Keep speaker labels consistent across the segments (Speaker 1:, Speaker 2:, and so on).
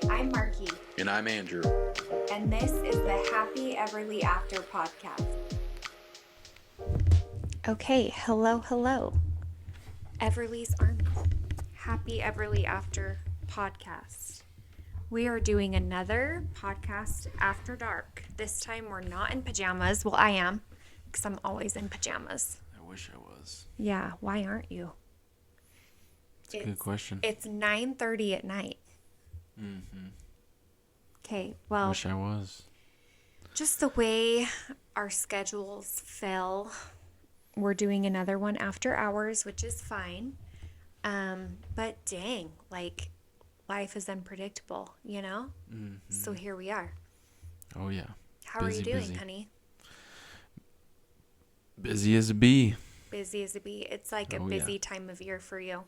Speaker 1: Hi, I'm Marky.
Speaker 2: And I'm Andrew.
Speaker 1: And this is the Happy Everly After podcast. Okay, hello. Everly's Army. Happy Everly After podcast. We are doing another podcast after dark. This time we're not in pajamas. Well, I am, because I'm always in pajamas.
Speaker 2: I wish I was.
Speaker 1: Yeah, why aren't you?
Speaker 2: It's a good question.
Speaker 1: It's 9:30 at night.
Speaker 2: Mm-hmm.
Speaker 1: Okay, well.
Speaker 2: Wish I was.
Speaker 1: Just the way our schedules fell, we're doing another one after hours, which is fine. But dang, like, life is unpredictable, you know?
Speaker 2: Mm-hmm.
Speaker 1: So here we are.
Speaker 2: Oh, yeah.
Speaker 1: How are you doing, honey?
Speaker 2: Busy as a bee.
Speaker 1: Busy as a bee. It's like a busy time of year for you.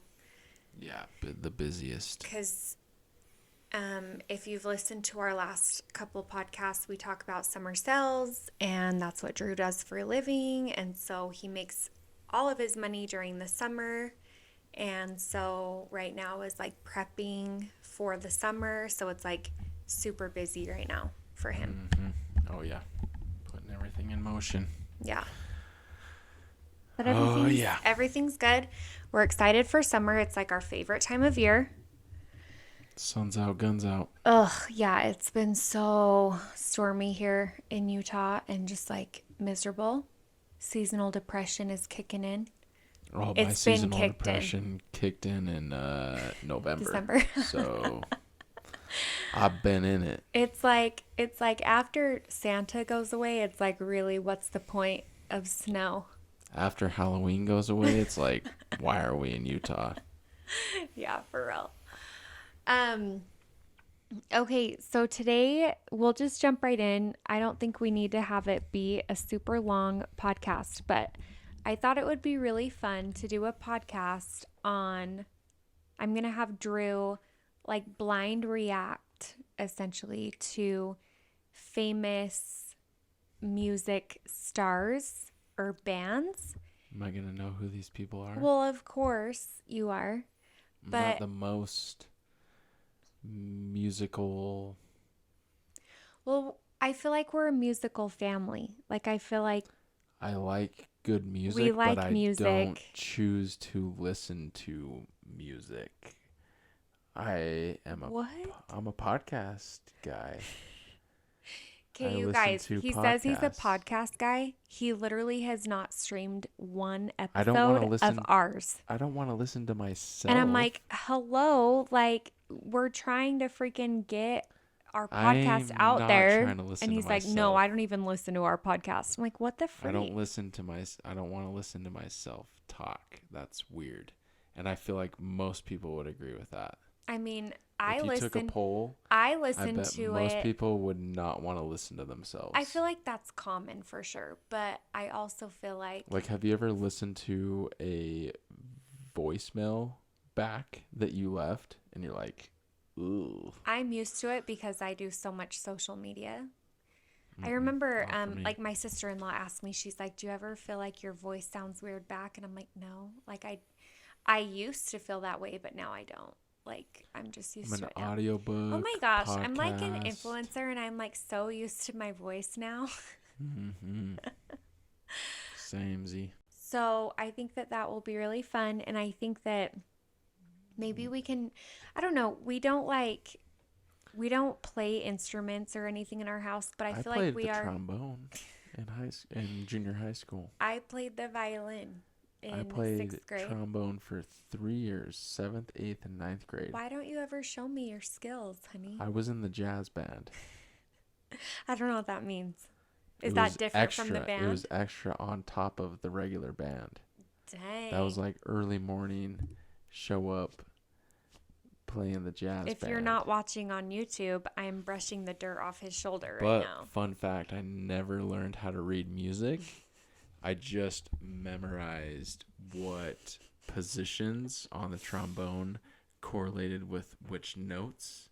Speaker 2: Yeah, the busiest.
Speaker 1: Because if you've listened to our last couple podcasts, we talk about summer sales, and that's what Drew does for a living. And so he makes all of his money during the summer. And so right now is like prepping for the summer. So it's like super busy right now for him.
Speaker 2: Mm-hmm. Oh, yeah. Putting everything in motion.
Speaker 1: Yeah. But everything's good. We're excited for summer. It's like our favorite time of year.
Speaker 2: Sun's out, guns out.
Speaker 1: Ugh, yeah, it's been so stormy here in Utah and just like miserable. Seasonal depression is kicking in.
Speaker 2: Oh, my seasonal depression kicked in November.
Speaker 1: December.
Speaker 2: So I've been in it.
Speaker 1: It's like after Santa goes away, it's like, really, what's the point of snow?
Speaker 2: After Halloween goes away, it's like, why are we in Utah?
Speaker 1: Yeah, for real. Okay, so today we'll just jump right in. I don't think we need to have it be a super long podcast, but I thought it would be really fun to do a podcast on, I'm going to have Drew like blind react essentially to famous music stars or bands.
Speaker 2: Am I going to know who these people are?
Speaker 1: Well, of course you are. But
Speaker 2: not the most musical.
Speaker 1: Well, I feel like we're a musical family. Like, I feel like
Speaker 2: I like good music,
Speaker 1: we like
Speaker 2: but I don't choose to listen to music. I'm a podcast guy.
Speaker 1: Okay, you guys, he says he's a podcast guy. He literally has not streamed one episode of ours.
Speaker 2: I don't want to listen to myself.
Speaker 1: And I'm like, hello, like, we're trying to freaking get our podcast out there. And he's like, no, I don't even listen to our podcast. I'm like, what the freak?
Speaker 2: I don't want to listen to myself talk. That's weird. And I feel like most people would agree with that.
Speaker 1: I mean,
Speaker 2: if you took a poll,
Speaker 1: I listened to
Speaker 2: most people would not want to listen to themselves.
Speaker 1: I feel like that's common for sure, but I also feel like
Speaker 2: have you ever listened to a voicemail back that you left and you're like, ooh?
Speaker 1: I'm used to it because I do so much social media. I remember like my sister-in-law asked me, she's like, do you ever feel like your voice sounds weird back? And I'm like, no. Like I used to feel that way, but now I don't. Like, I'm just used to it now.
Speaker 2: Audiobook.
Speaker 1: Oh my gosh,
Speaker 2: podcast.
Speaker 1: I'm like an influencer and I'm like so used to my voice now.
Speaker 2: Mm-hmm. Samey.
Speaker 1: So I think that will be really fun. And I think that maybe we can, I don't know, we don't play instruments or anything in our house, but I feel like we are.
Speaker 2: I played the trombone in junior high school.
Speaker 1: I played the violin.
Speaker 2: I played
Speaker 1: 6th grade.
Speaker 2: trombone for 3 years, 7th, 8th, and 9th grade.
Speaker 1: Why don't you ever show me your skills, honey?
Speaker 2: I was in the jazz band.
Speaker 1: I don't know what that means. Is that different from the band?
Speaker 2: It was extra on top of the regular band.
Speaker 1: Dang.
Speaker 2: That was like early morning, show up, playing the jazz band.
Speaker 1: If you're not watching on YouTube, I'm brushing the dirt off his shoulder right now.
Speaker 2: But fun fact, I never learned how to read music. I just memorized what positions on the trombone correlated with which notes.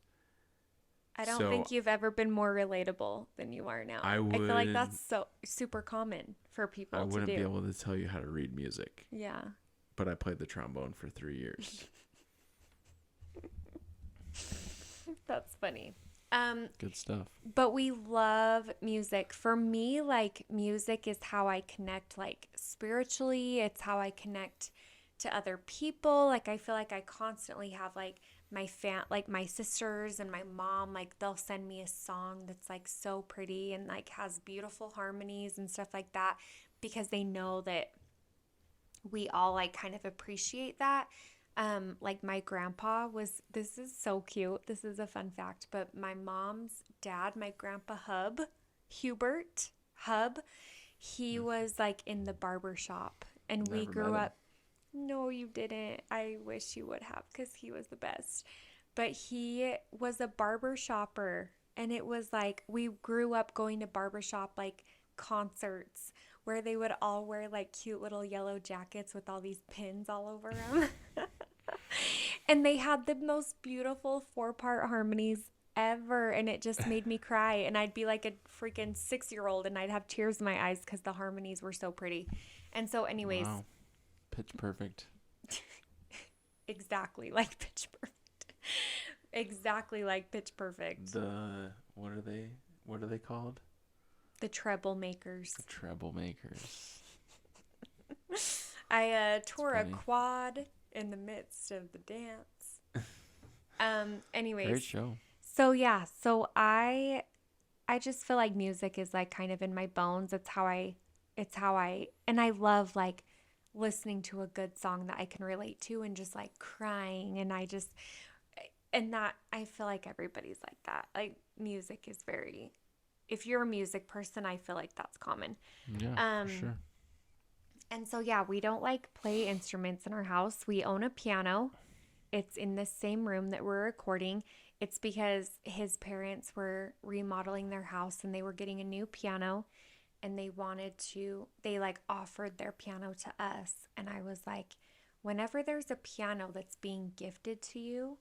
Speaker 1: I don't think you've ever been more relatable than you are now. I feel like that's so super common for people to do. I
Speaker 2: wouldn't be able to tell you how to read music.
Speaker 1: Yeah.
Speaker 2: But I played the trombone for 3 years.
Speaker 1: That's funny.
Speaker 2: Good stuff.
Speaker 1: But we love music. For me, like music is how I connect like spiritually. It's how I connect to other people. Like I feel like I constantly have like like my sisters and my mom, like they'll send me a song that's like so pretty and like has beautiful harmonies and stuff like that because they know that we all like kind of appreciate that. Like my grandpa was, this is so cute. This is a fun fact, but my mom's dad, my grandpa Hubert Hub, he was like in the barber shop and we
Speaker 2: Never met
Speaker 1: grew
Speaker 2: him.
Speaker 1: up. No, you didn't. I wish you would have because he was the best. But he was a barber shopper and it was like we grew up going to barbershop like concerts where they would all wear like cute little yellow jackets with all these pins all over them. And they had the most beautiful 4-part harmonies ever. And it just made me cry. And I'd be like a freaking 6-year-old and I'd have tears in my eyes because the harmonies were so pretty. And so, anyways,
Speaker 2: Wow. Pitch perfect.
Speaker 1: exactly like Pitch Perfect. Exactly like Pitch Perfect.
Speaker 2: The what are they? What are they called?
Speaker 1: The treble makers.
Speaker 2: The treble makers.
Speaker 1: I tore a
Speaker 2: funny.
Speaker 1: quad in the midst of the dance. Anyways.
Speaker 2: Great show.
Speaker 1: So yeah, so I just feel like music is like kind of in my bones. And I love like listening to a good song that I can relate to and just like crying and that I feel like everybody's like that. Like music is very, if you're a music person, I feel like that's common.
Speaker 2: Yeah, for sure.
Speaker 1: And so yeah, we don't like play instruments in our house. We own a piano. It's in the same room that we're recording. It's because his parents were remodeling their house and they were getting a new piano and they like offered their piano to us. And I was like, whenever there's a piano that's being gifted to you,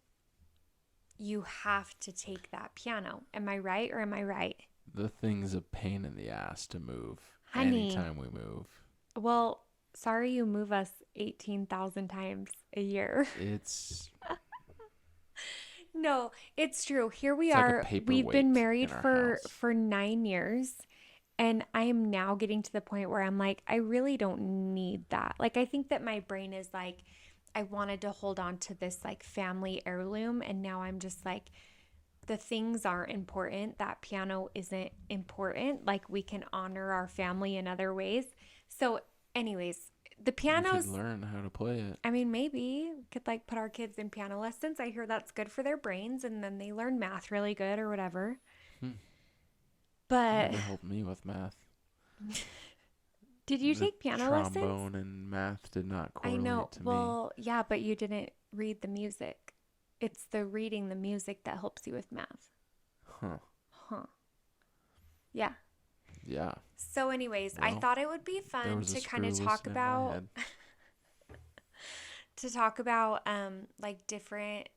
Speaker 1: you have to take that piano. Am I right or am I right?
Speaker 2: The thing's a pain in the ass to move.
Speaker 1: Honey.
Speaker 2: Anytime we move.
Speaker 1: Well, sorry you move us 18,000 times a year.
Speaker 2: It's
Speaker 1: No, it's true. Here we
Speaker 2: It's like a
Speaker 1: are. We've been
Speaker 2: paperweight
Speaker 1: married
Speaker 2: in our
Speaker 1: for
Speaker 2: house.
Speaker 1: 9 years, and I am now getting to the point where I'm like, I really don't need that. Like, I think that my brain is like, I wanted to hold on to this like family heirloom, and now I'm just like, the things aren't important. That piano isn't important. Like, we can honor our family in other ways. So, anyways, the
Speaker 2: You
Speaker 1: pianos.
Speaker 2: could learn how to play it.
Speaker 1: I mean, maybe we could like put our kids in piano lessons. I hear that's good for their brains and then they learn math really good or whatever. But
Speaker 2: Never helped me with math.
Speaker 1: did you
Speaker 2: The
Speaker 1: take piano lessons?
Speaker 2: trombone and math did not
Speaker 1: I
Speaker 2: correlate
Speaker 1: know.
Speaker 2: to me.
Speaker 1: Well, yeah, but you didn't read the music. It's the reading the music that helps you with math.
Speaker 2: Huh.
Speaker 1: Yeah.
Speaker 2: Yeah.
Speaker 1: So anyways, I
Speaker 2: Well,
Speaker 1: thought it would be
Speaker 2: There
Speaker 1: fun
Speaker 2: was a
Speaker 1: to kind of
Speaker 2: screw
Speaker 1: talk
Speaker 2: loose in my
Speaker 1: about
Speaker 2: head.
Speaker 1: like different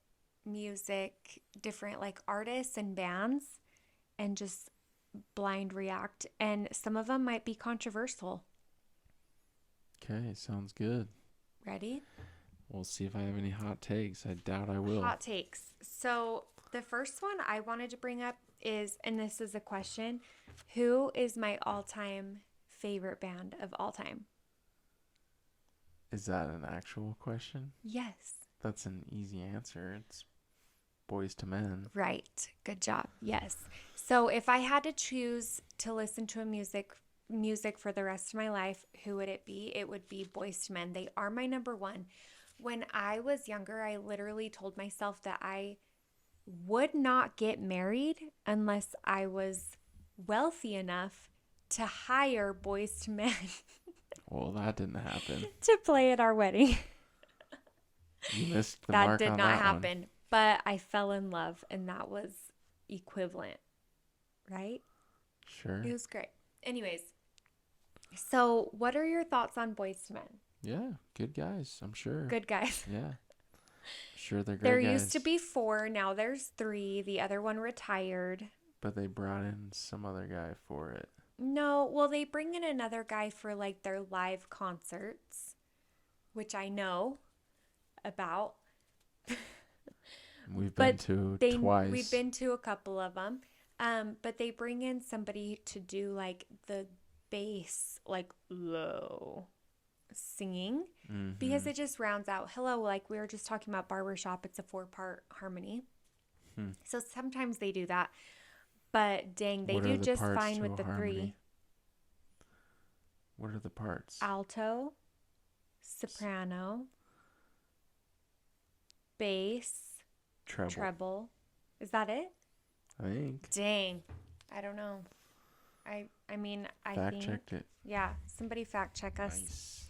Speaker 1: music, different like artists and bands and just blind react, and some of them might be controversial.
Speaker 2: Okay, sounds good.
Speaker 1: Ready?
Speaker 2: We'll see if I have any hot takes. I doubt I will.
Speaker 1: Hot takes. So the first one I wanted to bring up is, and this is a question, who is my all-time favorite band of all time?
Speaker 2: Is that an actual question?
Speaker 1: Yes.
Speaker 2: That's an easy answer. It's Boys to Men.
Speaker 1: Right. Good job. Yes. So if I had to choose to listen to a music for the rest of my life, who would it be? It would be Boyz II Men. They are my number one. When I was younger, I literally told myself that I would not get married unless I was wealthy enough to hire Boyz II Men
Speaker 2: Well, that didn't happen.
Speaker 1: to play at our wedding.
Speaker 2: You missed the
Speaker 1: That
Speaker 2: mark
Speaker 1: did
Speaker 2: on
Speaker 1: not
Speaker 2: that
Speaker 1: happen.
Speaker 2: one.
Speaker 1: But I fell in love, and that was equivalent, right?
Speaker 2: Sure.
Speaker 1: It was great. Anyways, so what are your thoughts on Boyz II Men?
Speaker 2: Yeah, good guys, I'm sure.
Speaker 1: Good guys.
Speaker 2: Yeah. Sure, they're great
Speaker 1: There
Speaker 2: guys.
Speaker 1: used to be 4, now there's 3. The other one retired.
Speaker 2: But they brought in some other guy for it.
Speaker 1: No, well, they bring in another guy for like their live concerts, which I know about.
Speaker 2: We've been to twice.
Speaker 1: We've been to a couple of them. But they bring in somebody to do like the bass, like low singing, because it just rounds out. Hello, like we were just talking about barbershop, it's a 4-part harmony. So sometimes they do that. But dang, they do just fine with the harmony? 3.
Speaker 2: What are the parts?
Speaker 1: Alto, soprano, bass, treble. Is that it?
Speaker 2: I think.
Speaker 1: Dang. I don't know. I think
Speaker 2: fact checked it.
Speaker 1: Yeah, somebody fact check us.
Speaker 2: Nice.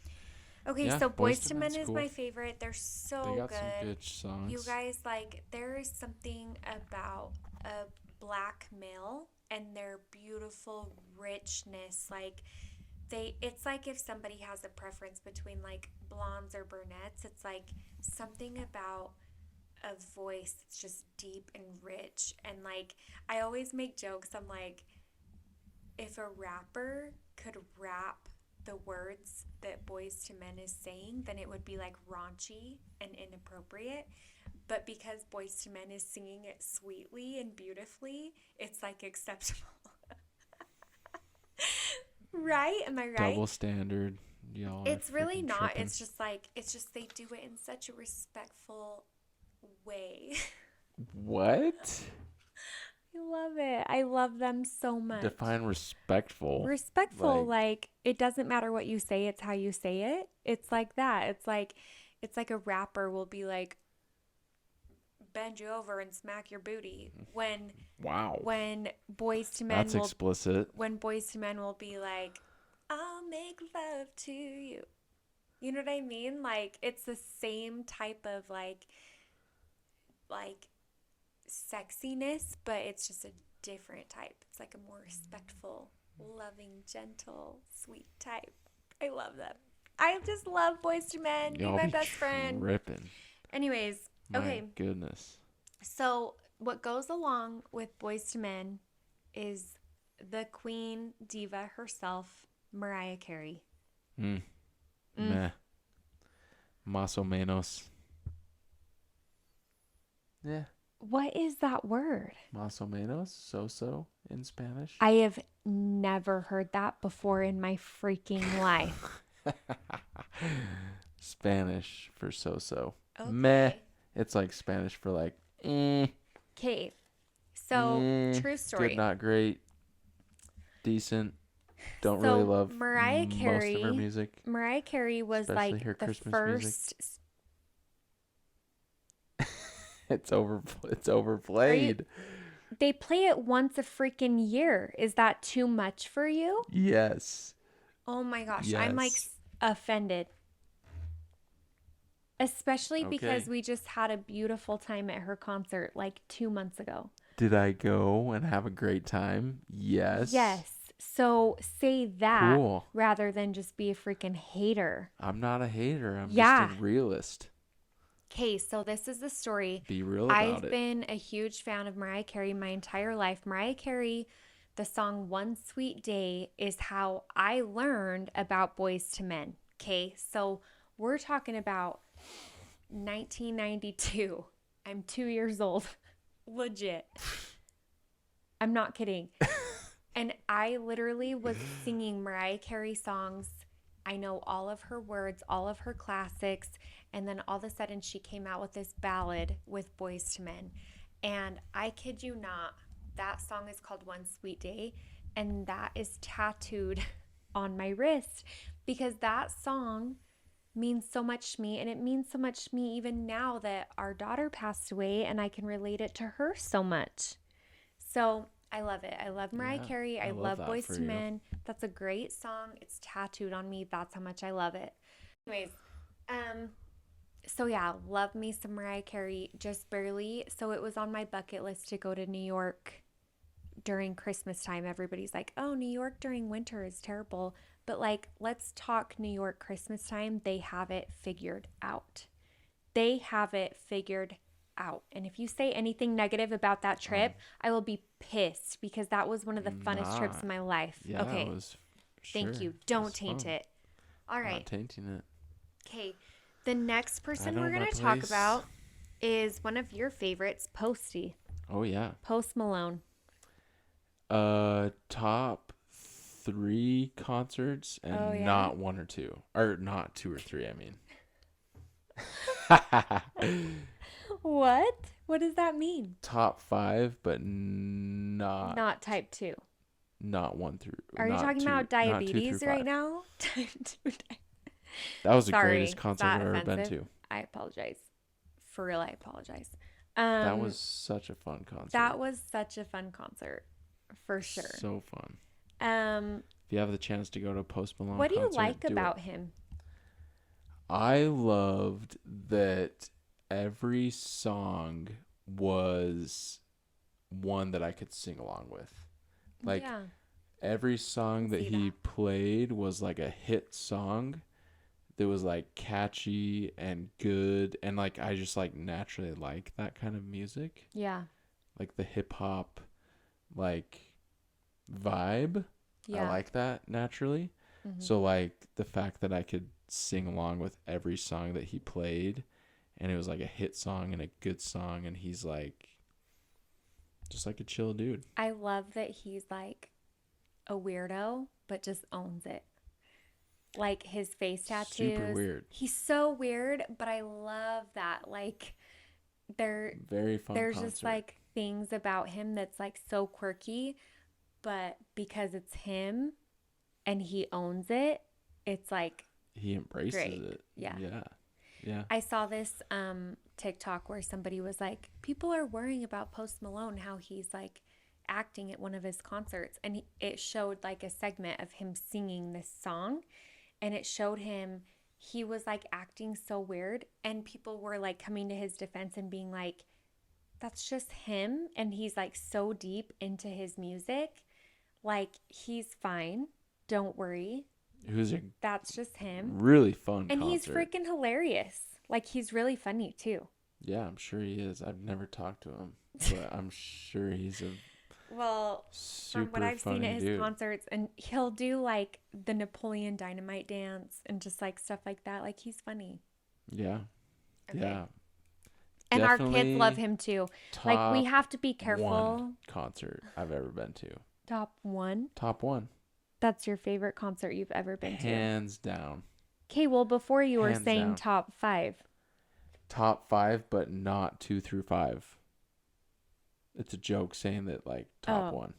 Speaker 1: Okay,
Speaker 2: Yeah,
Speaker 1: so Boyz II Men
Speaker 2: cool.
Speaker 1: is my favorite. They're so
Speaker 2: they got
Speaker 1: good.
Speaker 2: Some good songs.
Speaker 1: You guys, like, there is something about a black male and their beautiful richness. Like, it's like if somebody has a preference between like blondes or brunettes, it's like something about a voice that's just deep and rich. And like, I always make jokes. I'm like, if a rapper could rap the words that Boyz II Men is saying, then it would be like raunchy and inappropriate. But because Boyz II Men is singing it sweetly and beautifully, it's like acceptable. Right? Am I right?
Speaker 2: Double standard. Y'all
Speaker 1: it's really not.
Speaker 2: Tripping.
Speaker 1: It's just they do it in such a respectful way.
Speaker 2: What?
Speaker 1: I love it. I love them so much.
Speaker 2: Define respectful.
Speaker 1: Respectful, like it doesn't matter what you say, it's how you say it. It's like that. It's like a rapper will be like, bend you over and smack your booty. When Boyz II Men
Speaker 2: That's explicit.
Speaker 1: When Boyz II Men will be like, I'll make love to you. You know what I mean? Like it's the same type of like sexiness, but it's just a different type. It's like a more respectful, loving, gentle, sweet type. I love them. I just love Boyz II Men. Be my best friend.
Speaker 2: Ripping.
Speaker 1: Anyways, okay.
Speaker 2: My goodness.
Speaker 1: So what goes along with Boyz II Men is the queen diva herself, Mariah Carey.
Speaker 2: Meh. Más o menos. Yeah.
Speaker 1: What is that word?
Speaker 2: Más o menos, so in Spanish.
Speaker 1: I have never heard that before in my freaking life.
Speaker 2: Spanish for so.
Speaker 1: Okay.
Speaker 2: Meh. It's like Spanish for like,
Speaker 1: Okay. So, true story.
Speaker 2: Good, not great. Decent. Don't really love
Speaker 1: Mariah Carey,
Speaker 2: most of her music.
Speaker 1: Mariah Carey was
Speaker 2: especially
Speaker 1: like
Speaker 2: her
Speaker 1: the
Speaker 2: Christmas
Speaker 1: first.
Speaker 2: It's overplayed.
Speaker 1: They play it once a freaking year. Is that too much for you?
Speaker 2: Yes.
Speaker 1: Oh my gosh.
Speaker 2: Yes.
Speaker 1: I'm like offended. Especially because we just had a beautiful time at her concert like 2 months ago.
Speaker 2: Did I go and have a great time? Yes.
Speaker 1: Yes. So say that rather than just be a freaking hater.
Speaker 2: I'm not a hater. I'm just a realist.
Speaker 1: Okay, so this is the story.
Speaker 2: Be real about it.
Speaker 1: I've been a huge fan of Mariah Carey my entire life. Mariah Carey, the song One Sweet Day is how I learned about Boyz II Men. Okay, so we're talking about 1992. I'm 2 years old. Legit. I'm not kidding. And I literally was singing Mariah Carey songs. I know all of her words, all of her classics. And then all of a sudden she came out with this ballad with Boyz II Men. And I kid you not, that song is called One Sweet Day. And that is tattooed on my wrist because that song means so much to me. And it means so much to me even now that our daughter passed away and I can relate it to her so much. So I love it. I love Mariah Carey. I love Boyz II Men. That's a great song. It's tattooed on me. That's how much I love it. Anyways, so yeah, love me some Mariah Carey, just barely. So it was on my bucket list to go to New York during Christmas time. Everybody's like, oh, New York during winter is terrible. But like, let's talk New York Christmas time. They have it figured out. They have it figured out. And if you say anything negative about that trip, I will be pissed because that was one of the funnest trips in my life.
Speaker 2: Yeah,
Speaker 1: okay.
Speaker 2: It was,
Speaker 1: Thank you. Don't taint it. All right.
Speaker 2: Not tainting it.
Speaker 1: Okay. The next person we're going to talk about is one of your favorites, Posty.
Speaker 2: Oh yeah.
Speaker 1: Post Malone.
Speaker 2: Top 3 concerts and
Speaker 1: Oh, yeah?
Speaker 2: not 1 or 2. Or not 2 or 3, I mean.
Speaker 1: What? What does that mean?
Speaker 2: Top 5, but not
Speaker 1: Not type 2.
Speaker 2: not 1 through
Speaker 1: Are you
Speaker 2: not
Speaker 1: talking
Speaker 2: 2,
Speaker 1: about
Speaker 2: not 2 through
Speaker 1: diabetes right
Speaker 2: 5.
Speaker 1: now? Type 2
Speaker 2: That was the
Speaker 1: Sorry,
Speaker 2: greatest
Speaker 1: is
Speaker 2: concert
Speaker 1: that
Speaker 2: I've ever been
Speaker 1: offensive?
Speaker 2: to.
Speaker 1: I apologize. For real, I apologize.
Speaker 2: That was such a fun concert.
Speaker 1: That was such a fun concert, for sure.
Speaker 2: So fun.
Speaker 1: Um,
Speaker 2: If you have the chance to go to a Post Malone
Speaker 1: what do you
Speaker 2: concert,
Speaker 1: like
Speaker 2: do
Speaker 1: about
Speaker 2: it.
Speaker 1: him?
Speaker 2: I loved that every song was one that I could sing along with. Like
Speaker 1: Yeah,
Speaker 2: every song that
Speaker 1: see
Speaker 2: he
Speaker 1: that.
Speaker 2: played was like a hit song that was like catchy and good, and like I just like naturally like that kind of music.
Speaker 1: Yeah,
Speaker 2: Like the hip hop like vibe. I
Speaker 1: yeah.
Speaker 2: like that naturally.
Speaker 1: Mhm.
Speaker 2: So like the fact that I could sing along with every song that he played, and it was like a hit song and a good song, and he's like just like a chill dude.
Speaker 1: I love that he's like a weirdo, but just owns it. Like his face tattoos.
Speaker 2: Super weird.
Speaker 1: He's so weird, but I love that. Like
Speaker 2: Very fun
Speaker 1: there's
Speaker 2: concert.
Speaker 1: just like things about him that's like so quirky, but because it's him and he owns it, it's like
Speaker 2: He embraces
Speaker 1: great.
Speaker 2: it.
Speaker 1: Yeah.
Speaker 2: Yeah. Yeah.
Speaker 1: I saw this TikTok where somebody was like, people are worrying about Post Malone, how he's like acting at one of his concerts. And it showed like a segment of him singing this song. And it showed him, he was like acting so weird. And people were like coming to his defense and being like, that's just him. And he's like so deep into his music. Like, he's fine. Don't worry.
Speaker 2: It was a
Speaker 1: That's just him.
Speaker 2: really fun
Speaker 1: And
Speaker 2: concert.
Speaker 1: he's freaking hilarious. Like, he's really funny too.
Speaker 2: Yeah, I'm sure he is. I've never talked to him, but I'm sure he's a
Speaker 1: Well,
Speaker 2: super
Speaker 1: from what I've
Speaker 2: funny
Speaker 1: seen at his
Speaker 2: dude.
Speaker 1: concerts, and he'll do like the Napoleon Dynamite dance and just like stuff like that. Like, he's funny.
Speaker 2: Yeah.
Speaker 1: Okay.
Speaker 2: Yeah.
Speaker 1: And our kids
Speaker 2: Definitely
Speaker 1: love him too. Like, we
Speaker 2: top
Speaker 1: have to be careful.
Speaker 2: one concert I've ever been to.
Speaker 1: Top 1.
Speaker 2: Top 1.
Speaker 1: That's your favorite concert you've ever been to.
Speaker 2: Hands down.
Speaker 1: Okay, well, before you were
Speaker 2: Hands
Speaker 1: saying
Speaker 2: down.
Speaker 1: top 5.
Speaker 2: Top 5, but not 2 through 5. It's a joke saying that like top 1.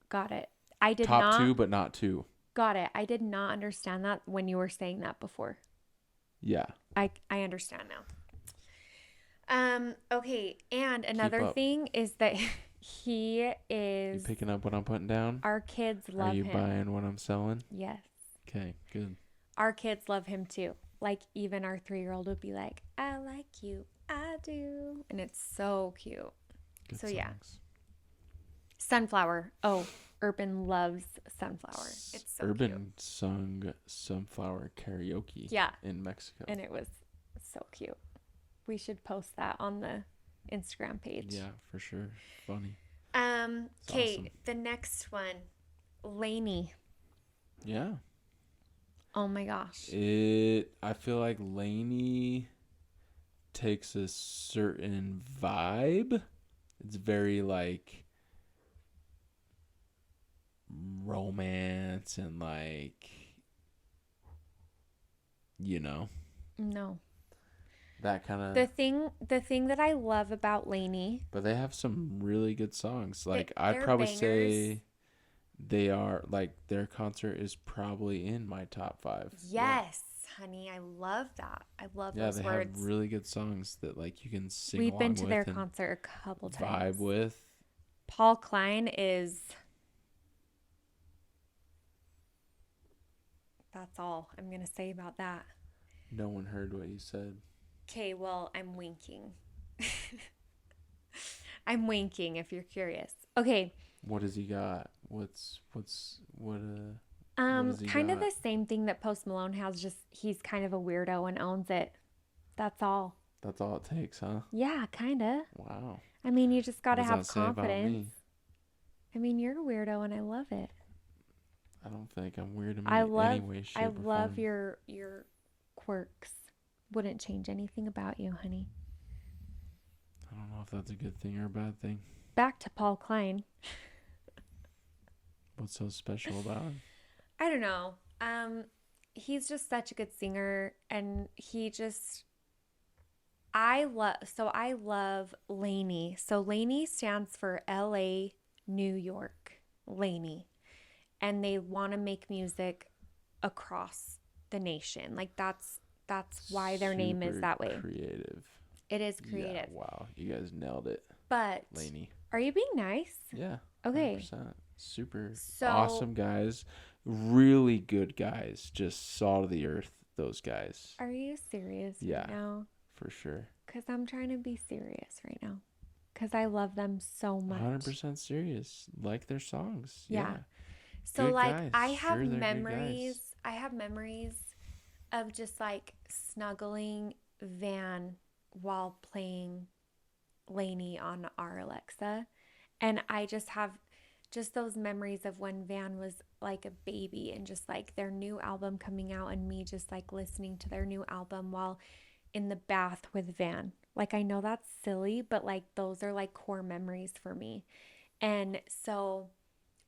Speaker 1: Got it. I did
Speaker 2: Top
Speaker 1: not.
Speaker 2: 2, but not 2.
Speaker 1: Got it. I did not understand that when you were saying that before.
Speaker 2: Yeah.
Speaker 1: I understand now. Okay, and another thing is that he is.
Speaker 2: You picking up what I'm putting down?
Speaker 1: Our kids love
Speaker 2: Are you
Speaker 1: him.
Speaker 2: buying what I'm selling?
Speaker 1: Yes.
Speaker 2: Okay, good.
Speaker 1: Our kids love him too. Like, even our 3-year-old would be like, I like you. I do. And it's so cute.
Speaker 2: Good
Speaker 1: So,
Speaker 2: songs.
Speaker 1: yeah. Sunflower. Oh, Urban loves Sunflower. It's so
Speaker 2: Urban
Speaker 1: cute.
Speaker 2: sung Sunflower karaoke
Speaker 1: Yeah.
Speaker 2: in Mexico.
Speaker 1: And it was so cute. We should post that on the Instagram page.
Speaker 2: Yeah, for sure. Funny.
Speaker 1: Okay,
Speaker 2: awesome.
Speaker 1: the next one. Lainey.
Speaker 2: Yeah.
Speaker 1: Oh my gosh.
Speaker 2: I feel like Lainey takes a certain vibe. It's very like romance and like, you know,
Speaker 1: No.
Speaker 2: that kind of.
Speaker 1: The thing that I love about Lainey.
Speaker 2: But they have some really good songs. Like I'd
Speaker 1: they're
Speaker 2: probably
Speaker 1: bangers.
Speaker 2: say they are like their concert is probably in my top 5.
Speaker 1: Yes, honey, I love that. I love
Speaker 2: Yeah,
Speaker 1: those
Speaker 2: they
Speaker 1: words.
Speaker 2: have really good songs that like you can sing
Speaker 1: We've
Speaker 2: along
Speaker 1: been to
Speaker 2: with
Speaker 1: their
Speaker 2: and
Speaker 1: concert a couple times.
Speaker 2: vibe with.
Speaker 1: Paul Klein is. That's all I'm gonna say about that.
Speaker 2: No one heard what you said.
Speaker 1: Okay, well, I'm winking. I'm winking if you're curious. Okay.
Speaker 2: What has he got? What has he
Speaker 1: Kind of
Speaker 2: got?
Speaker 1: the same thing that Post Malone has, just he's kind of a weirdo and owns it. That's all.
Speaker 2: That's all it takes, huh?
Speaker 1: Yeah, kind of.
Speaker 2: Wow.
Speaker 1: I mean, you just got to
Speaker 2: What does
Speaker 1: have
Speaker 2: that say about
Speaker 1: confidence.
Speaker 2: me?
Speaker 1: I mean, you're a weirdo and I love it.
Speaker 2: I don't think I'm weird in
Speaker 1: I
Speaker 2: any
Speaker 1: love
Speaker 2: way, shape,
Speaker 1: I
Speaker 2: or
Speaker 1: love
Speaker 2: form.
Speaker 1: your quirks. Wouldn't change anything about you, honey.
Speaker 2: don't know if that's a good thing or a bad thing.
Speaker 1: Back to Paul Klein.
Speaker 2: What's so special about him?
Speaker 1: I don't know. He's just such a good singer, and I love Laney. So Laney stands for LA, New York, Laney. And they want to make music across the nation. Like that's why their name is that way.
Speaker 2: Creative.
Speaker 1: It is creative.
Speaker 2: Yeah, wow. You guys nailed it.
Speaker 1: But
Speaker 2: Laney.
Speaker 1: are you being nice?
Speaker 2: Yeah.
Speaker 1: Okay.
Speaker 2: 100%. Super
Speaker 1: So
Speaker 2: awesome guys. Really good guys. Just salt of the earth, those guys.
Speaker 1: are you serious
Speaker 2: Yeah.
Speaker 1: right now?
Speaker 2: For sure.
Speaker 1: Because I'm trying to be serious right now. Because I love them so much.
Speaker 2: 100% serious. Like their songs.
Speaker 1: Yeah. So
Speaker 2: Good
Speaker 1: like
Speaker 2: guys.
Speaker 1: I have
Speaker 2: Sure, they're good
Speaker 1: memories.
Speaker 2: guys.
Speaker 1: I have memories of just like snuggling Van while playing Laney on our Alexa. And I just have just those memories of when Van was like a baby and just like their new album coming out and me just like listening to their new album while in the bath with Van. Like I know that's silly, but like those are like core memories for me. And so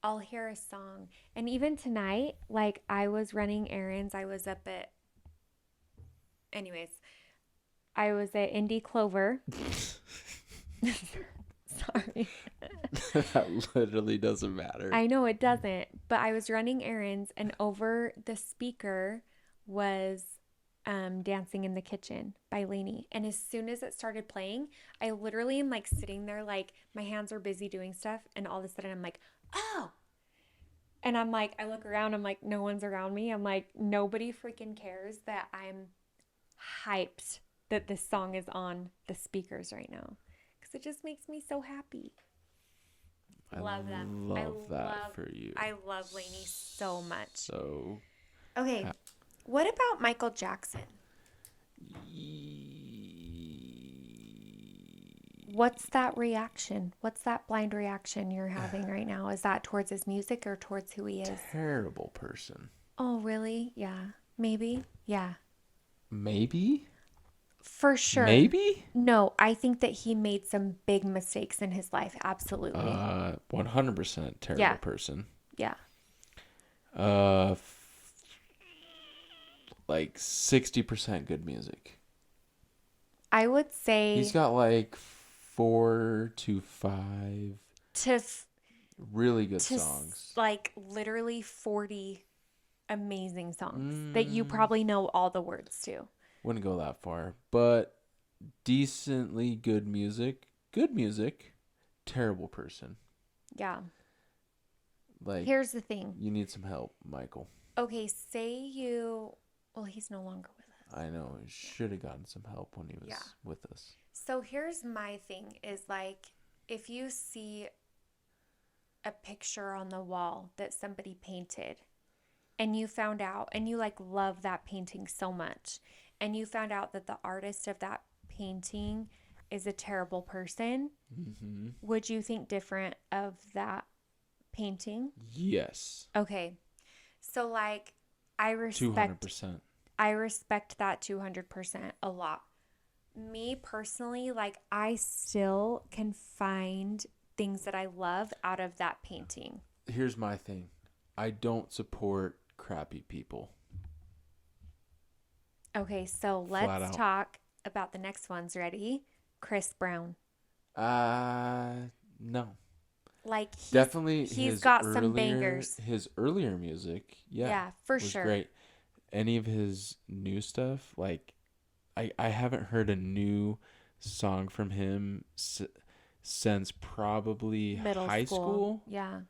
Speaker 1: I'll hear a song. And even tonight, like I was running errands. I was at Indie Clover. Sorry.
Speaker 2: That literally doesn't matter.
Speaker 1: I know it doesn't, but I was running errands and over the speaker was Dancing in the Kitchen by Lainey. And as soon as it started playing, I literally am like sitting there, like my hands are busy doing stuff. And all of a sudden I'm like, oh. And I'm like, I look around, I'm like, no one's around me. I'm like, nobody freaking cares that I'm hyped that this song is on the speakers right now. Because it just makes me so happy.
Speaker 2: I
Speaker 1: love them.
Speaker 2: Love that for you.
Speaker 1: I love Lainey so much.
Speaker 2: So.
Speaker 1: Okay. What about Michael Jackson? What's that reaction? What's that blind reaction you're having right now? Is that towards his music or towards who he is?
Speaker 2: Terrible person.
Speaker 1: Oh, really? Yeah. Maybe? Yeah.
Speaker 2: Maybe?
Speaker 1: For sure.
Speaker 2: Maybe?
Speaker 1: No, I think that he made some big mistakes in his life. Absolutely.
Speaker 2: 100% terrible person.
Speaker 1: Yeah.
Speaker 2: Like 60% good music.
Speaker 1: I would say
Speaker 2: he's got like 4 to 5 really good songs.
Speaker 1: Like literally 40 amazing songs that you probably know all the words to.
Speaker 2: Wouldn't go that far, but decently good music. Good music. Terrible person.
Speaker 1: Yeah.
Speaker 2: Like,
Speaker 1: here's the thing.
Speaker 2: You need some help, Michael.
Speaker 1: Okay, well, he's no longer with us.
Speaker 2: I know. He should have gotten some help when he was with us.
Speaker 1: So here's my thing is like, if you see a picture on the wall that somebody painted and you found out and you like love that painting so much and you found out that the artist of that painting is a terrible person, would you think different of that painting?
Speaker 2: Yes.
Speaker 1: Okay. So like I respect
Speaker 2: 200%.
Speaker 1: I respect that 200% a lot. Me personally, like I still can find things that I love out of that painting.
Speaker 2: Here's my thing. I don't support crappy people.
Speaker 1: Okay, so let's talk about the next ones. Ready? Chris Brown.
Speaker 2: No.
Speaker 1: Like he's got some bangers.
Speaker 2: His earlier music,
Speaker 1: yeah, for
Speaker 2: was
Speaker 1: sure.
Speaker 2: Great. Any of his new stuff, like I haven't heard a new song from him since probably high school.
Speaker 1: Yeah.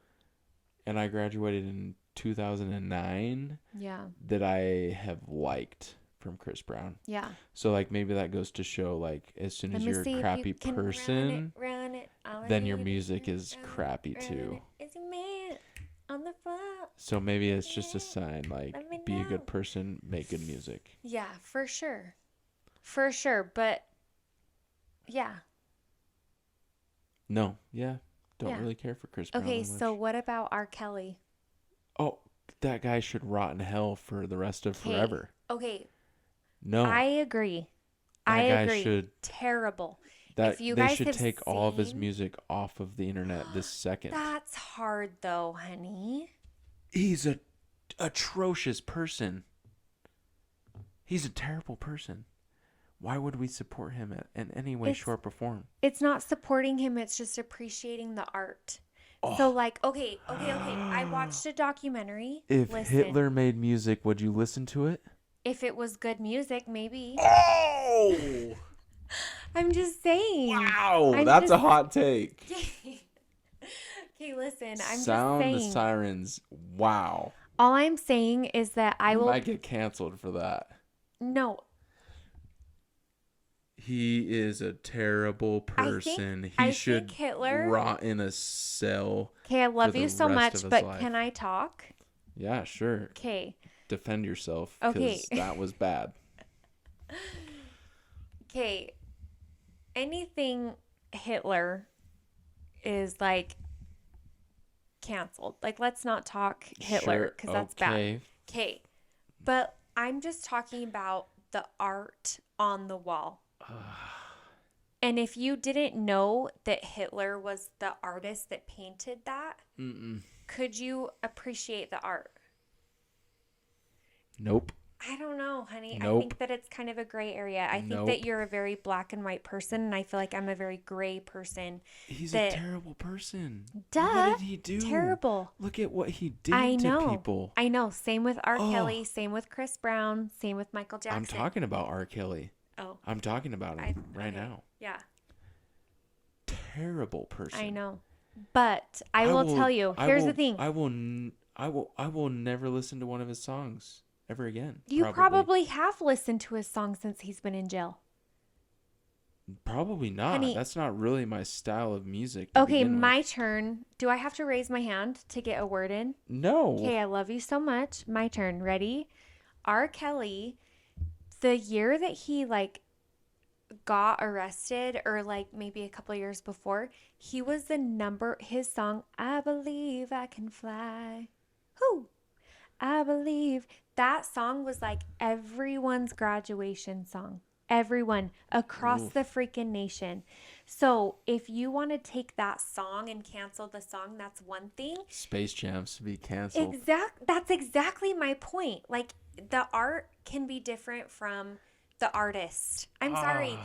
Speaker 2: And I graduated in 2009.
Speaker 1: Yeah.
Speaker 2: That I have liked from Chris Brown.
Speaker 1: Yeah.
Speaker 2: So like maybe that goes to show like as soon as you're a crappy person,
Speaker 1: run it,
Speaker 2: then your music is crappy too.
Speaker 1: It's a man on the floor.
Speaker 2: So maybe it's just a sign like be a good person, make good music.
Speaker 1: Yeah, for sure. For sure, but yeah.
Speaker 2: No, yeah. Don't really care for Chris Brown.
Speaker 1: Okay, so what about R. Kelly?
Speaker 2: Oh, that guy should rot in hell for the rest of forever.
Speaker 1: Okay.
Speaker 2: No.
Speaker 1: I agree.
Speaker 2: That guy should.
Speaker 1: Terrible.
Speaker 2: That
Speaker 1: if you
Speaker 2: they
Speaker 1: guys
Speaker 2: should
Speaker 1: have
Speaker 2: take all of his
Speaker 1: seen,
Speaker 2: music off of the internet this second.
Speaker 1: that's hard though, honey.
Speaker 2: He's a atrocious person. He's a terrible person. Why would we support him in any way, shape, or form?
Speaker 1: It's not supporting him. It's just appreciating the art. So, like, okay. I watched a documentary.
Speaker 2: If
Speaker 1: Listen,
Speaker 2: Hitler made music, would you listen to it?
Speaker 1: if it was good music, maybe.
Speaker 2: Oh!
Speaker 1: I'm just saying.
Speaker 2: Wow, that's a hot take.
Speaker 1: Okay, listen. I'm
Speaker 2: Sound
Speaker 1: just
Speaker 2: the
Speaker 1: saying.
Speaker 2: sirens. Wow.
Speaker 1: All I'm saying is that I
Speaker 2: You
Speaker 1: will.
Speaker 2: might get canceled for that.
Speaker 1: No.
Speaker 2: He is a terrible person. He should
Speaker 1: think Hitler
Speaker 2: rot in a cell.
Speaker 1: Okay, I love
Speaker 2: for
Speaker 1: you
Speaker 2: the
Speaker 1: so
Speaker 2: rest
Speaker 1: much,
Speaker 2: of his
Speaker 1: but
Speaker 2: life.
Speaker 1: can I talk?
Speaker 2: Yeah, sure.
Speaker 1: Okay.
Speaker 2: Defend yourself, because
Speaker 1: Okay.
Speaker 2: that was bad.
Speaker 1: Okay. Anything Hitler is like canceled. Like, let's not talk Hitler because that's bad. Okay. But I'm just talking about the art on the wall. And if you didn't know that Hitler was the artist that painted that, could you appreciate the art?
Speaker 2: Nope.
Speaker 1: I don't know, honey.
Speaker 2: Nope.
Speaker 1: I think that it's kind of a gray area. I think that you're a very black and white person, and I feel like I'm a very gray person.
Speaker 2: He's a terrible person.
Speaker 1: Duh.
Speaker 2: What did he do?
Speaker 1: Terrible.
Speaker 2: Look at what he did to people.
Speaker 1: I know. Same with R. Kelly. Same with Chris Brown. Same with Michael Jackson.
Speaker 2: I'm talking about R. Kelly.
Speaker 1: Oh.
Speaker 2: I'm talking about him right now.
Speaker 1: Yeah.
Speaker 2: Terrible person.
Speaker 1: I know. But I will tell you, here's the thing.
Speaker 2: I will never listen to one of his songs ever again.
Speaker 1: You probably have listened to his songs since he's been in jail.
Speaker 2: Probably not.
Speaker 1: Honey,
Speaker 2: that's not really my style of music.
Speaker 1: Okay, my turn. Do I have to raise my hand to get a word in?
Speaker 2: No.
Speaker 1: Okay, I love you so much. My turn. Ready? R. Kelly, the year that he got arrested, or maybe a couple years before, he was his song, I Believe I Can Fly. Whoo! I believe. That song was everyone's graduation song. Everyone across the freaking nation. So if you want to take that song and cancel the song, that's one thing.
Speaker 2: Space Jam's to be canceled.
Speaker 1: That's exactly my point. The art can be different from the artist. I'm sorry.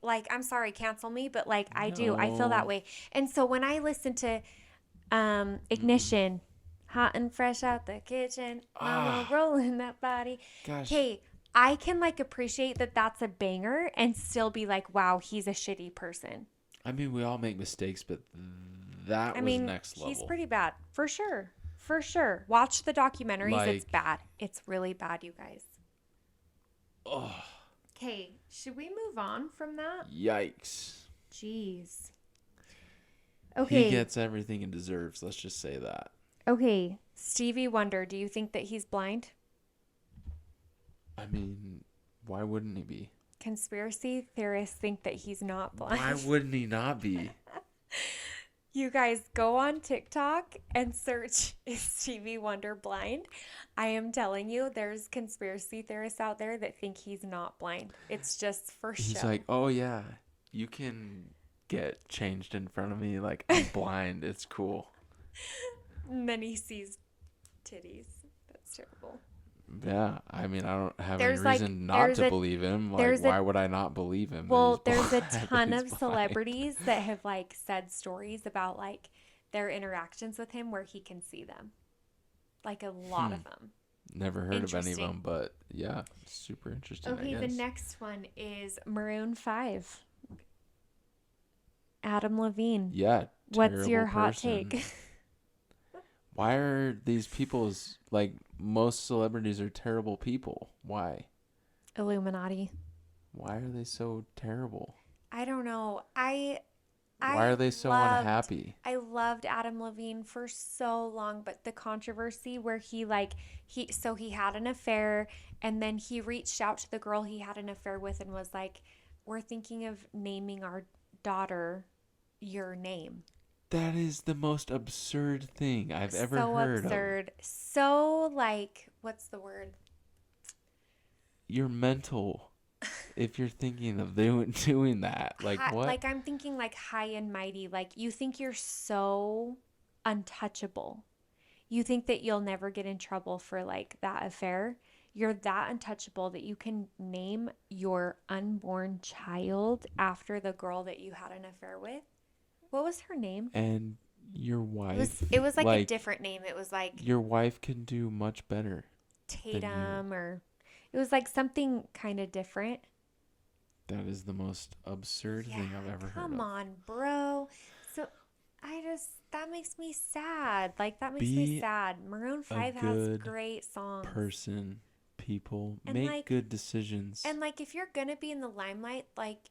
Speaker 1: I'm sorry, cancel me, but I do. I feel that way. And so when I listen to Ignition, hot and fresh out the kitchen, mama rolling that body.
Speaker 2: Gosh.
Speaker 1: Okay, I can appreciate that that's a banger and still be wow, he's a shitty person.
Speaker 2: I mean, we all make mistakes, but that was next level.
Speaker 1: He's pretty bad. For sure. For sure. Watch the documentaries. It's bad. It's really bad, you guys.
Speaker 2: Oh.
Speaker 1: Okay, should we move on from that?
Speaker 2: Yikes.
Speaker 1: Jeez. Okay.
Speaker 2: He gets everything he deserves. Let's just say that.
Speaker 1: Okay, Stevie Wonder, do you think that he's blind?
Speaker 2: I mean, why wouldn't he be?
Speaker 1: Conspiracy theorists think that he's not blind.
Speaker 2: Why wouldn't he not be?
Speaker 1: You guys go on TikTok and search, is Stevie Wonder blind? I am telling you, there's conspiracy theorists out there that think he's not blind. It's just for show.
Speaker 2: He's like, oh yeah, you can get changed in front of me. I'm blind. It's cool.
Speaker 1: And then he sees titties. That's terrible.
Speaker 2: Yeah, I mean, I don't have any reason not to believe him. Why would I not believe him?
Speaker 1: Well, there's a ton of celebrities that have said stories about their interactions with him where he can see them. A lot of them.
Speaker 2: Never heard of any of them, but yeah, super interesting.
Speaker 1: Okay, the next one is Maroon 5. Adam Levine.
Speaker 2: Yeah.
Speaker 1: What's your hot take?
Speaker 2: Why are these people's most celebrities are terrible people? Why?
Speaker 1: Illuminati.
Speaker 2: Why are they so terrible?
Speaker 1: I don't know.
Speaker 2: Why are they so unhappy?
Speaker 1: I loved Adam Levine for so long, but the controversy where he had an affair, and then he reached out to the girl he had an affair with and was like, we're thinking of naming our daughter your name.
Speaker 2: That is the most absurd thing I've ever heard of. So absurd.
Speaker 1: So what's the word?
Speaker 2: You're mental. if you're thinking of doing that, like what?
Speaker 1: Like I'm thinking like high and mighty. Like you think you're so untouchable. You think that you'll never get in trouble for like that affair. You're that untouchable that you can name your unborn child after the girl that you had an affair with. What was her name?
Speaker 2: And your wife,
Speaker 1: It was like a different name. It was like
Speaker 2: your wife can do much better than you.
Speaker 1: Tatum, or it was like something kind of different.
Speaker 2: That is the most absurd thing I've ever heard of.
Speaker 1: Come on, bro. So that makes me sad. Like that makes me sad. Maroon 5 has great songs.
Speaker 2: Person, people,
Speaker 1: and
Speaker 2: make
Speaker 1: like,
Speaker 2: good decisions.
Speaker 1: And like if you're gonna be in the limelight, like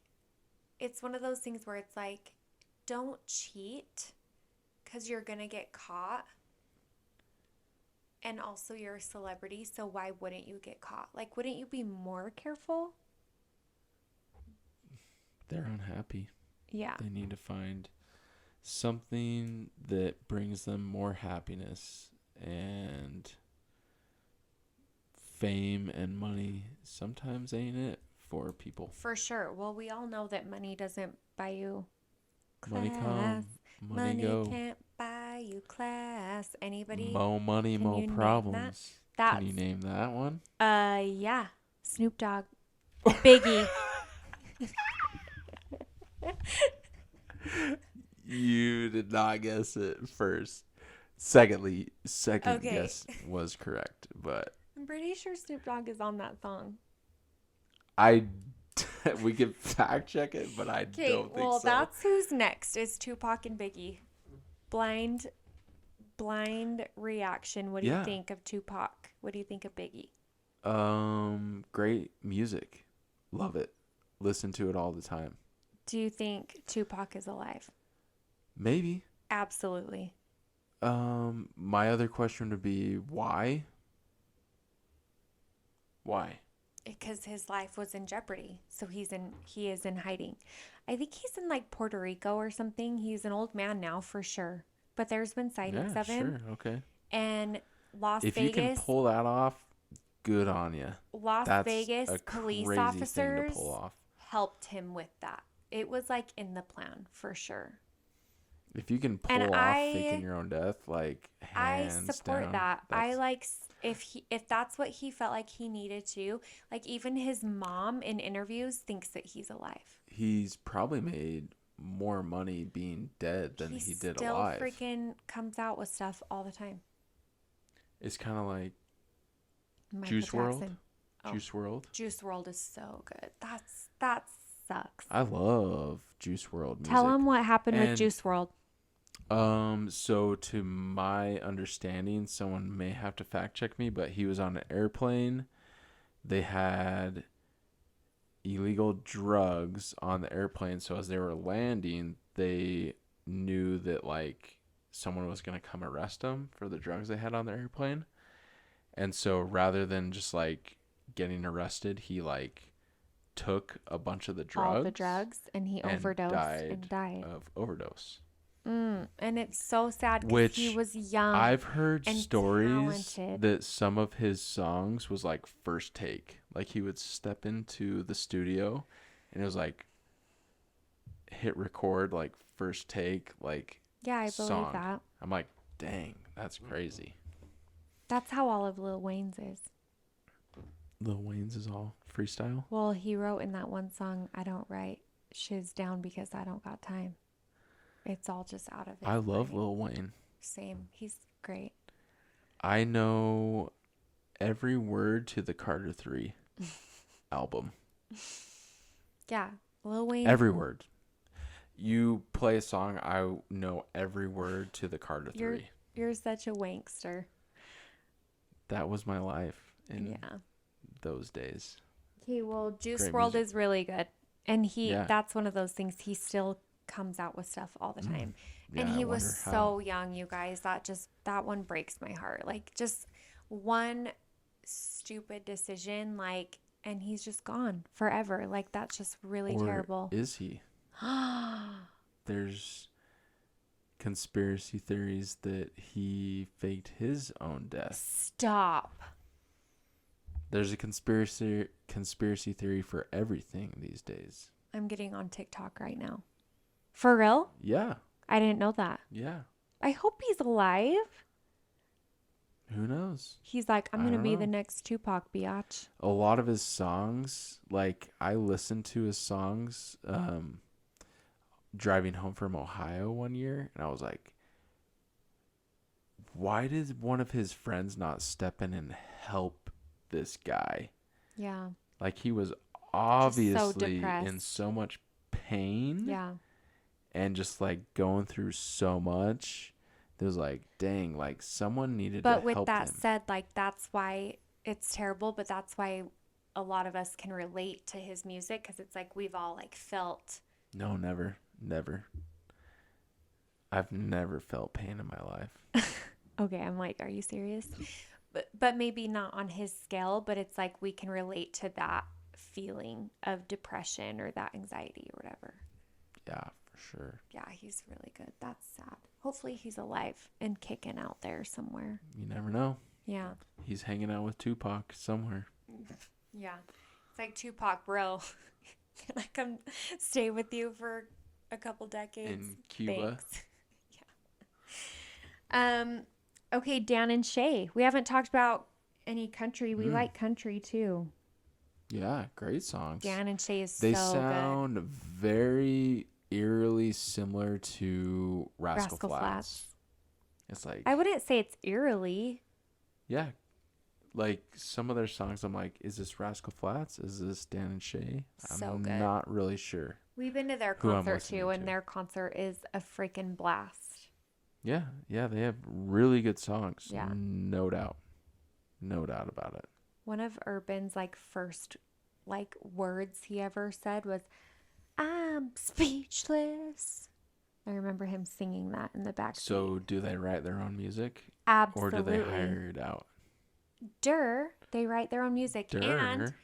Speaker 1: it's one of those things where it's like, don't cheat because you're gonna get caught. And also you're a celebrity, so why wouldn't you get caught? Like, wouldn't you be more careful?
Speaker 2: They're unhappy.
Speaker 1: Yeah.
Speaker 2: They need to find something that brings them more happiness, and fame and money sometimes ain't it for people.
Speaker 1: For sure. Well, we all know that money doesn't buy you class.
Speaker 2: Money come, money go.
Speaker 1: Can't buy you class. Anybody?
Speaker 2: Mo money, mo problems. Can you name that one?
Speaker 1: Yeah. Snoop Dogg. Biggie.
Speaker 2: You did not guess it first. Second guess was correct, but
Speaker 1: I'm pretty sure Snoop Dogg is on that song.
Speaker 2: We can fact check it, but I don't think so.
Speaker 1: Well, that's who's next is Tupac and Biggie. Blind reaction. What do you think of Tupac? What do you think of Biggie?
Speaker 2: Great music. Love it. Listen to it all the time.
Speaker 1: Do you think Tupac is alive?
Speaker 2: Maybe.
Speaker 1: Absolutely.
Speaker 2: My other question would be why? Why?
Speaker 1: Because his life was in jeopardy. So he is in hiding. I think he's in like Puerto Rico or something. He's an old man now for sure. But there's been sightings of him.
Speaker 2: Sure, okay.
Speaker 1: And Las Vegas.
Speaker 2: If you can pull that off, good on you.
Speaker 1: That's Vegas police officers helped him with that. It was like in the plan for sure.
Speaker 2: If you can pull off faking your own death, like hands
Speaker 1: I support
Speaker 2: down,
Speaker 1: that. I like if that's what he felt like he needed to. Like even his mom in interviews thinks that he's alive.
Speaker 2: He's probably made more money being dead than he did alive.
Speaker 1: He still freaking comes out with stuff all the time.
Speaker 2: It's kind of like Juice WRLD. Juice WRLD.
Speaker 1: Juice WRLD is so good. That sucks.
Speaker 2: I love Juice WRLD music.
Speaker 1: Tell him what happened with Juice WRLD.
Speaker 2: So to my understanding, someone may have to fact check me, but he was on an airplane. They had illegal drugs on the airplane, so as they were landing, they knew that like someone was going to come arrest them for the drugs they had on the airplane. And so rather than just like getting arrested, he like took a bunch of the drugs.
Speaker 1: All the drugs, and he overdosed and died
Speaker 2: of overdose.
Speaker 1: And it's so sad because he was young.
Speaker 2: I've heard stories that some of his songs was like first take. Like he would step into the studio and it was like hit record, like first take, like
Speaker 1: I believe that.
Speaker 2: I'm like, dang, that's crazy.
Speaker 1: That's how all of Lil Wayne's is.
Speaker 2: Lil Wayne's is all freestyle?
Speaker 1: Well, he wrote in that one song, I don't write shiz down because I don't got time. It's all just out of it.
Speaker 2: I love Lil Wayne.
Speaker 1: Same. He's great.
Speaker 2: I know every word to the Carter 3 album.
Speaker 1: Yeah. Lil Wayne.
Speaker 2: Every word. You play a song, I know every word to the Carter 3.
Speaker 1: You're such a wankster.
Speaker 2: That was my life in those days.
Speaker 1: Okay, well, Juice WRLD is really good. And that's one of those things, he still comes out with stuff all the time. And he was so young, you guys. That one breaks my heart. Like just one stupid decision, like, and he's just gone forever. Like that's just really terrible.
Speaker 2: Is he? There's conspiracy theories that he faked his own death.
Speaker 1: Stop.
Speaker 2: There's a conspiracy theory for everything these days.
Speaker 1: I'm getting on TikTok right now. For real?
Speaker 2: Yeah.
Speaker 1: I didn't know that.
Speaker 2: Yeah.
Speaker 1: I hope he's alive.
Speaker 2: Who knows?
Speaker 1: He's like, I'm
Speaker 2: I
Speaker 1: going to
Speaker 2: don't
Speaker 1: be
Speaker 2: know.
Speaker 1: the next Tupac, biatch.
Speaker 2: A lot of his songs, like I listened to his songs driving home from Ohio one year, and I was like, why did one of his friends not step in and help this guy?
Speaker 1: Yeah.
Speaker 2: Like he was
Speaker 1: Just so
Speaker 2: obviously in
Speaker 1: depressed.
Speaker 2: so much pain
Speaker 1: Yeah.
Speaker 2: and just like going through so much. It was like, dang, like someone needed
Speaker 1: But
Speaker 2: to
Speaker 1: with
Speaker 2: help
Speaker 1: that
Speaker 2: him.
Speaker 1: said, like, that's why it's terrible, but that's why a lot of us can relate to his music because it's like we've all like felt.
Speaker 2: No, never. Never. I've never felt pain in my life.
Speaker 1: Okay, I'm like, are you serious? But maybe not on his scale, but it's like we can relate to that feeling of depression or that anxiety or whatever.
Speaker 2: Yeah, for sure.
Speaker 1: Yeah, he's really good. That's sad. Hopefully he's alive and kicking out there somewhere.
Speaker 2: You never know.
Speaker 1: Yeah.
Speaker 2: He's hanging out with Tupac somewhere.
Speaker 1: Yeah. It's like Tupac, bro. Can I come stay with you for a couple decades?
Speaker 2: In Cuba.
Speaker 1: Thanks. Yeah. Okay, Dan and Shay. We haven't talked about any country. We like country too.
Speaker 2: Yeah, great songs.
Speaker 1: Dan and Shay is
Speaker 2: They
Speaker 1: so
Speaker 2: sound very eerily similar to
Speaker 1: good.
Speaker 2: Rascal
Speaker 1: Rascal
Speaker 2: Flatts.
Speaker 1: Flatts.
Speaker 2: It's like,
Speaker 1: I wouldn't say it's eerily.
Speaker 2: yeah, like some of their songs, I'm like, is this Rascal Flats? Is this Dan and Shay?
Speaker 1: So
Speaker 2: I'm
Speaker 1: good.
Speaker 2: not really sure.
Speaker 1: We've been to their
Speaker 2: who I'm
Speaker 1: concert
Speaker 2: listening
Speaker 1: too, and
Speaker 2: to.
Speaker 1: their concert is a freaking blast.
Speaker 2: Yeah, they have really good songs.
Speaker 1: Yeah.
Speaker 2: No doubt. No doubt about it.
Speaker 1: One of Urban's like first like words he ever said was, "I'm speechless." I remember him singing that in the back.
Speaker 2: So do they write their own music?
Speaker 1: Absolutely.
Speaker 2: Or do they hire it out?
Speaker 1: They write their own music. And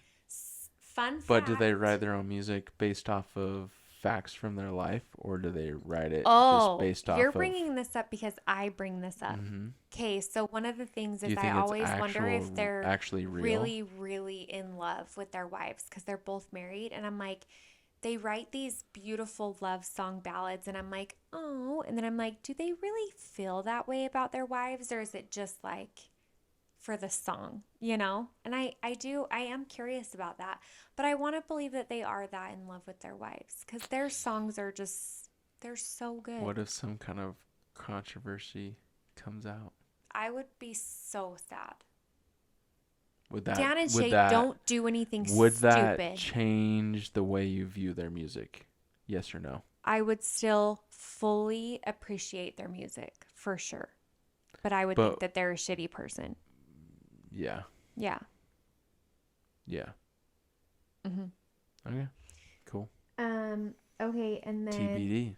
Speaker 1: fun fact.
Speaker 2: But do they write their own music based off of facts from their life, or do they write it just based off
Speaker 1: you're
Speaker 2: of...
Speaker 1: bringing this up because I bring this up. Okay, so one of the things is I always wonder if they're
Speaker 2: actually real?
Speaker 1: really, really in love with their wives because they're both married. And I'm like, they write these beautiful love song ballads, and I'm like, oh. And then I'm like, do they really feel that way about their wives, or is it just like for the song, you know? And I am curious about that, but I want to believe that they are that in love with their wives because their songs are just, they're so good.
Speaker 2: What if some kind of controversy comes out?
Speaker 1: I would be so sad.
Speaker 2: Dan
Speaker 1: and Shay don't do anything stupid. Would that
Speaker 2: change the way you view their music? Yes or no?
Speaker 1: I would still fully appreciate their music for sure, but I would think that they're a shitty person.
Speaker 2: Yeah.
Speaker 1: Yeah.
Speaker 2: Yeah. Okay. Cool.
Speaker 1: Okay, and then
Speaker 2: TBD.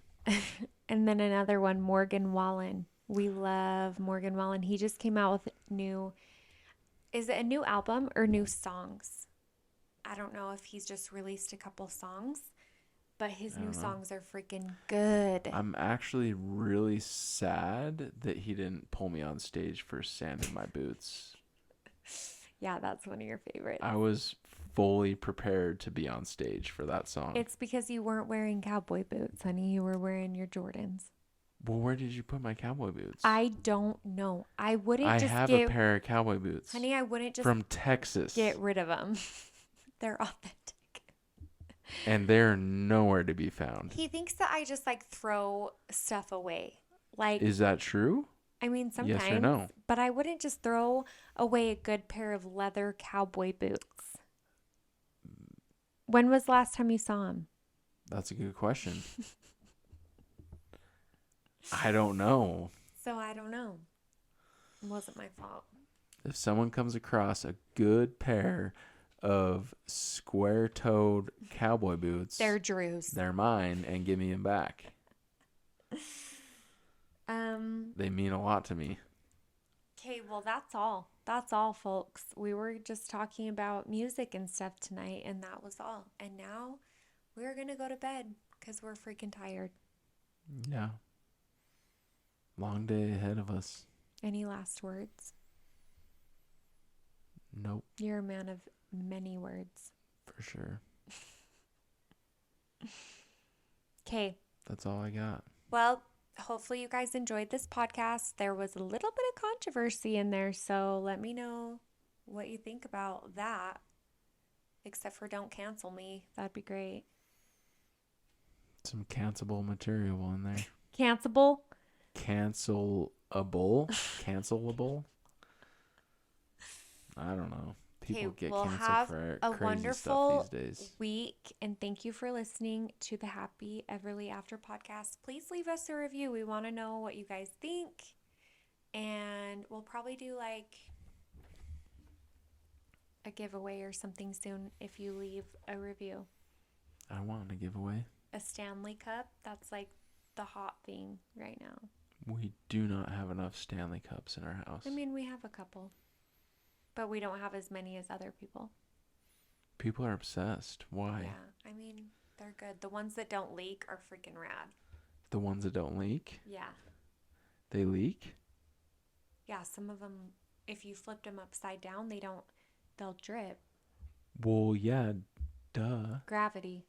Speaker 1: And then another one, Morgan Wallen. We love Morgan Wallen. He just came out with is it a new album or new songs? I don't know if he's just released a couple songs, but his new songs are freaking good.
Speaker 2: I'm actually really sad that he didn't pull me on stage for Sand in My Boots.
Speaker 1: Yeah, that's one of your favorites.
Speaker 2: I was fully prepared to be on stage for that song.
Speaker 1: It's because you weren't wearing cowboy boots, honey. You were wearing your Jordans.
Speaker 2: Well, where did you put my cowboy boots?
Speaker 1: I don't know. I
Speaker 2: have a pair of cowboy boots.
Speaker 1: Honey, I wouldn't just...
Speaker 2: From Texas.
Speaker 1: Get rid of them. They're authentic.
Speaker 2: And they're nowhere to be found.
Speaker 1: He thinks that I just like throw stuff away. Like,
Speaker 2: is that true?
Speaker 1: I mean, sometimes.
Speaker 2: Yes or no?
Speaker 1: But I wouldn't just throw away a good pair of leather cowboy boots. When was the last time you saw him?
Speaker 2: That's a good question. I don't know.
Speaker 1: So I don't know. It wasn't my fault.
Speaker 2: If someone comes across a good pair of square-toed cowboy boots,
Speaker 1: they're Drew's.
Speaker 2: They're mine, and give me them back. They mean a lot to me.
Speaker 1: Okay, well, that's all. That's all, folks. We were just talking about music and stuff tonight, and that was all. And now we're going to go to bed because we're freaking tired.
Speaker 2: Yeah. Long day ahead of us.
Speaker 1: Any last words?
Speaker 2: Nope,
Speaker 1: You're a man of many words.
Speaker 2: for sure.
Speaker 1: Okay.
Speaker 2: That's all I got.
Speaker 1: Well, hopefully you guys enjoyed this podcast. There was a little bit of controversy in there, so let me know what you think about that. Except for don't cancel me. That'd be great.
Speaker 2: Some cancelable material in there.
Speaker 1: Cancelable?
Speaker 2: Cancelable? I don't know. People get
Speaker 1: we'll
Speaker 2: canceled
Speaker 1: have
Speaker 2: for
Speaker 1: a
Speaker 2: crazy
Speaker 1: wonderful
Speaker 2: stuff these days.
Speaker 1: week, and thank you for listening to the Happy Everly After podcast. Please leave us a review. We want to know what you guys think, and we'll probably do like a giveaway or something soon if you leave a review.
Speaker 2: I want a giveaway.
Speaker 1: A Stanley Cup, that's like the hot thing right now.
Speaker 2: We do not have enough Stanley Cups in our house.
Speaker 1: I mean, we have a couple, but we don't have as many as other people.
Speaker 2: People are obsessed. Why?
Speaker 1: Yeah, I mean, they're good. The ones that don't leak are freaking rad.
Speaker 2: The ones that don't leak?
Speaker 1: Yeah.
Speaker 2: They leak?
Speaker 1: Yeah, some of them, if you flipped them upside down, they'll drip.
Speaker 2: Well, yeah, duh.
Speaker 1: Gravity.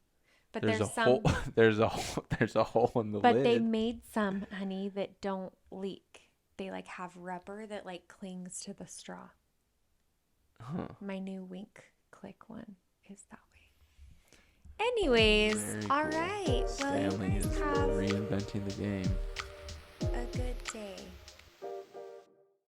Speaker 1: But
Speaker 2: There's
Speaker 1: there's
Speaker 2: a
Speaker 1: some,
Speaker 2: hole. There's a hole in the
Speaker 1: but
Speaker 2: lid.
Speaker 1: they made some, honey, that don't leak. They like have rubber that like clings to the straw.
Speaker 2: Huh.
Speaker 1: My new Wink Click one is that way. Anyways,
Speaker 2: Very
Speaker 1: all
Speaker 2: cool.
Speaker 1: right. Well,
Speaker 2: Stanley
Speaker 1: you
Speaker 2: is
Speaker 1: guys have
Speaker 2: reinventing the game.
Speaker 1: a good day.